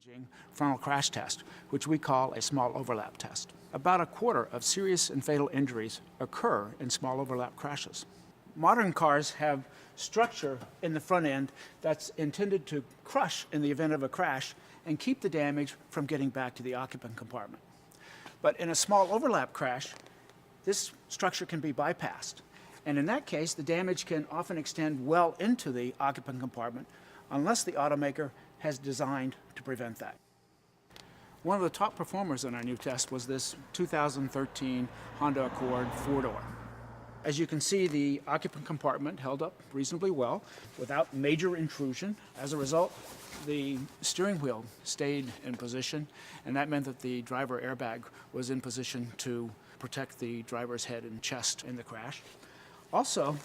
damaging frontal crash test, which we call a small overlap test. About a quarter of serious and fatal injuries occur in small overlap crashes. Modern cars have structure in the front end that's intended to crush in the event of a crash and keep the damage from getting back to the occupant compartment. But in a small overlap crash, this structure can be bypassed. And in that case, the damage can often extend well into the occupant compartment unless the automaker has designed to prevent that. One of the top performers in our new test was this 2013 Honda Accord four-door. As you can see, the occupant compartment held up reasonably well without major intrusion. As a result, the steering wheel stayed in position, and that meant that the driver airbag was in position to protect the driver's head and chest in the crash. Also,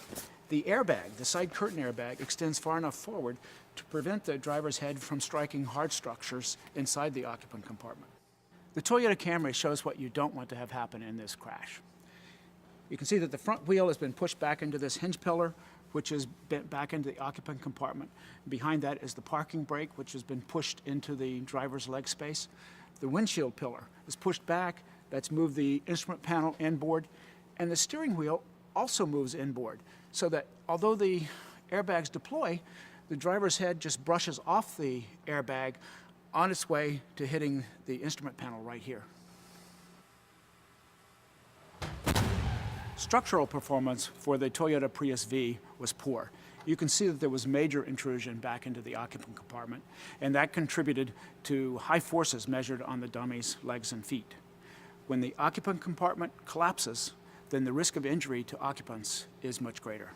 the airbag, the side curtain airbag, extends far enough forward to prevent the driver's head from striking hard structures inside the occupant compartment. The Toyota Camry shows what you don't want to have happen in this crash. You can see that the front wheel has been pushed back into this hinge pillar, which is bent back into the occupant compartment. Behind that is the parking brake, which has been pushed into the driver's leg space. The windshield pillar is pushed back. That's moved the instrument panel inboard. And the steering wheel also moves inboard, so that although the airbags deploy, the driver's head just brushes off the airbag on its way to hitting the instrument panel right here. Structural performance for the Toyota Prius V was poor. You can see that there was major intrusion back into the occupant compartment, and that contributed to high forces measured on the dummy's legs and feet. When the occupant compartment collapses, then the risk of injury to occupants is much greater.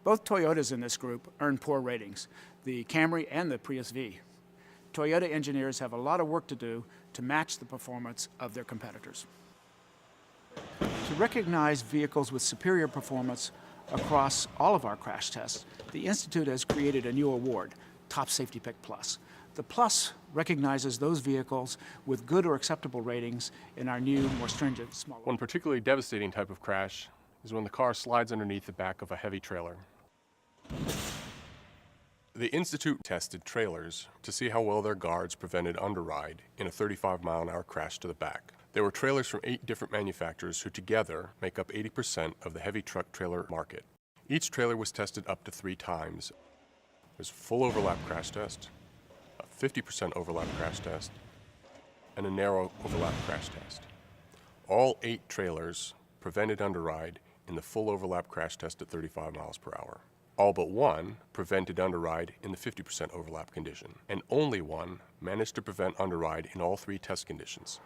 Both Toyotas in this group earned poor ratings, the Camry and the Prius V. Toyota engineers have a lot of work to do to match the performance of their competitors. To recognize vehicles with superior performance across all of our crash tests, the Institute has created a new award, Top Safety Pick Plus. The Plus recognizes those vehicles with good or acceptable ratings in our new, more stringent, smaller. One particularly devastating type of crash is when the car slides underneath the back of a heavy trailer. The Institute tested trailers to see how well their guards prevented underride in a 35-mile-an-hour crash to the back. There were trailers from 8 different manufacturers who together make up 80% of the heavy truck trailer market. Each trailer was tested up to 3 times. There's a full overlap crash test, a 50% overlap crash test, and a narrow overlap crash test. All 8 trailers prevented underride in the full overlap crash test at 35 miles per hour. All but one prevented underride in the 50% overlap condition, and only one managed to prevent underride in all 3 test conditions.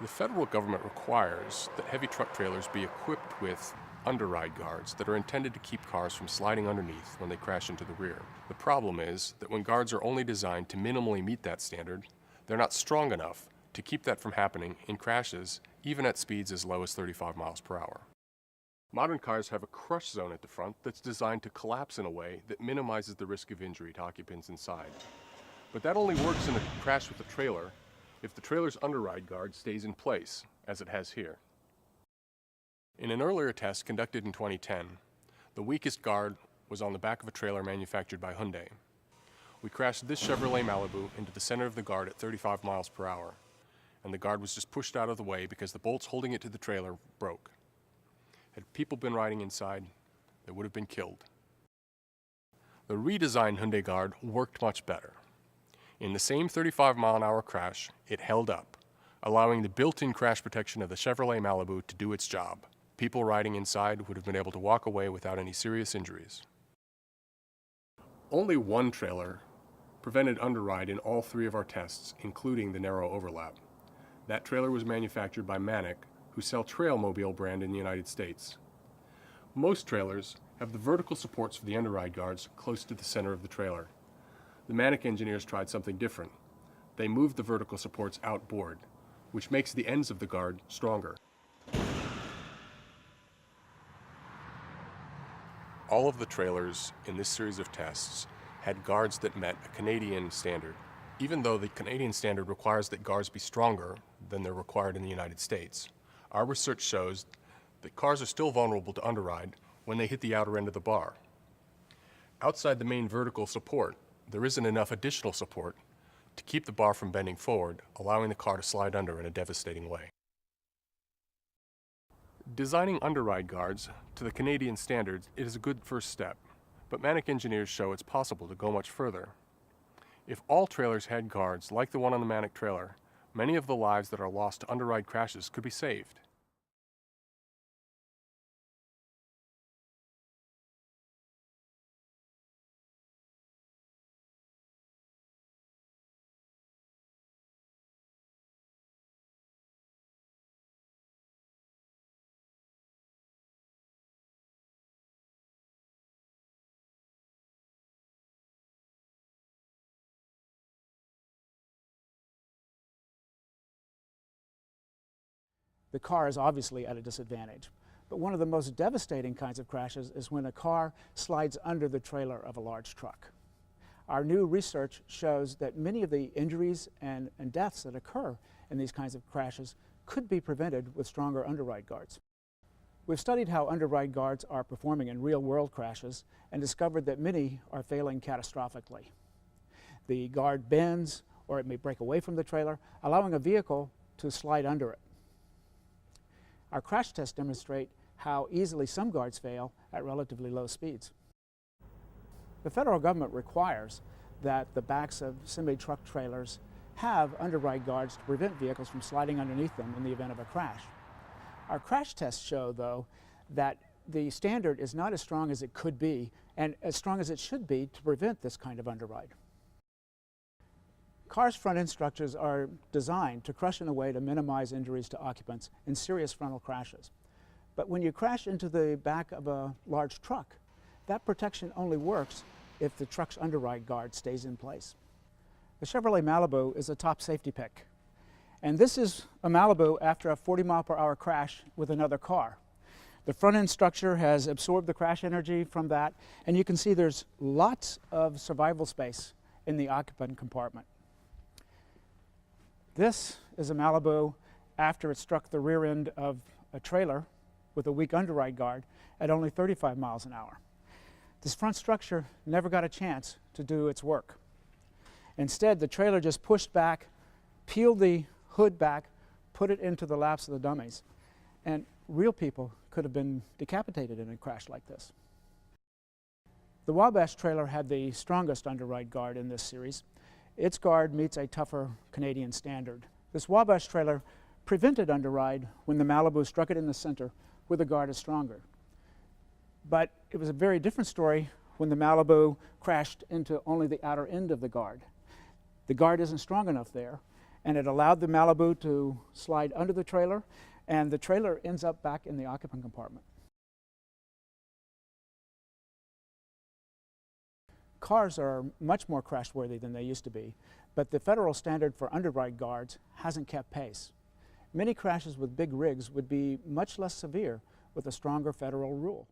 The federal government requires that heavy truck trailers be equipped with underride guards that are intended to keep cars from sliding underneath when they crash into the rear. The problem is that when guards are only designed to minimally meet that standard, they're not strong enough to keep that from happening in crashes, even at speeds as low as 35 miles per hour. Modern cars have a crush zone at the front that's designed to collapse in a way that minimizes the risk of injury to occupants inside. But that only works in a crash with a trailer if the trailer's underride guard stays in place, as it has here. In an earlier test conducted in 2010, the weakest guard was on the back of a trailer manufactured by Hyundai. We crashed this Chevrolet Malibu into the center of the guard at 35 miles per hour, and the guard was just pushed out of the way because the bolts holding it to the trailer broke. Had people been riding inside, they would have been killed. The redesigned Hyundai guard worked much better. In the same 35-mile-an-hour crash, it held up, allowing the built-in crash protection of the Chevrolet Malibu to do its job. People riding inside would have been able to walk away without any serious injuries. Only one trailer prevented underride in all 3 of our tests, including the narrow overlap. That trailer was manufactured by Manic, who sell Trailmobile brand in the United States. Most trailers have the vertical supports for the underride guards close to the center of the trailer. The Manic engineers tried something different. They moved the vertical supports outboard, which makes the ends of the guard stronger. All of the trailers in this series of tests had guards that met a Canadian standard, even though the Canadian standard requires that guards be stronger than they're required in the United States. Our research shows that cars are still vulnerable to underride when they hit the outer end of the bar. Outside the main vertical support, there isn't enough additional support to keep the bar from bending forward, allowing the car to slide under in a devastating way. Designing underride guards to the Canadian standards is a good first step, but Manic engineers show it's possible to go much further. If all trailers had guards like the one on the Manic trailer, many of the lives that are lost to underride crashes could be saved. The car is obviously at a disadvantage. But one of the most devastating kinds of crashes is when a car slides under the trailer of a large truck. Our new research shows that many of the injuries and deaths that occur in these kinds of crashes could be prevented with stronger underride guards. We've studied how underride guards are performing in real-world crashes and discovered that many are failing catastrophically. The guard bends, or it may break away from the trailer, allowing a vehicle to slide under it. Our crash tests demonstrate how easily some guards fail at relatively low speeds. The federal government requires that the backs of semi-truck trailers have underride guards to prevent vehicles from sliding underneath them in the event of a crash. Our crash tests show, though, that the standard is not as strong as it could be and as strong as it should be to prevent this kind of underride. Cars' front end structures are designed to crush in a way to minimize injuries to occupants in serious frontal crashes. But when you crash into the back of a large truck, that protection only works if the truck's underride guard stays in place. The Chevrolet Malibu is a top safety pick. And this is a Malibu after a 40-mile-per-hour crash with another car. The front end structure has absorbed the crash energy from that, and you can see there's lots of survival space in the occupant compartment. This is a Malibu after it struck the rear end of a trailer with a weak underride guard at only 35 miles an hour. This front structure never got a chance to do its work. Instead, the trailer just pushed back, peeled the hood back, put it into the laps of the dummies. And real people could have been decapitated in a crash like this. The Wabash trailer had the strongest underride guard in this series. Its guard meets a tougher Canadian standard. This Wabash trailer prevented underride when the Malibu struck it in the center, where the guard is stronger. But it was a very different story when the Malibu crashed into only the outer end of the guard. The guard isn't strong enough there, and it allowed the Malibu to slide under the trailer, and the trailer ends up back in the occupant compartment. Cars are much more crash-worthy than they used to be, but the federal standard for underride guards hasn't kept pace. Many crashes with big rigs would be much less severe with a stronger federal rule.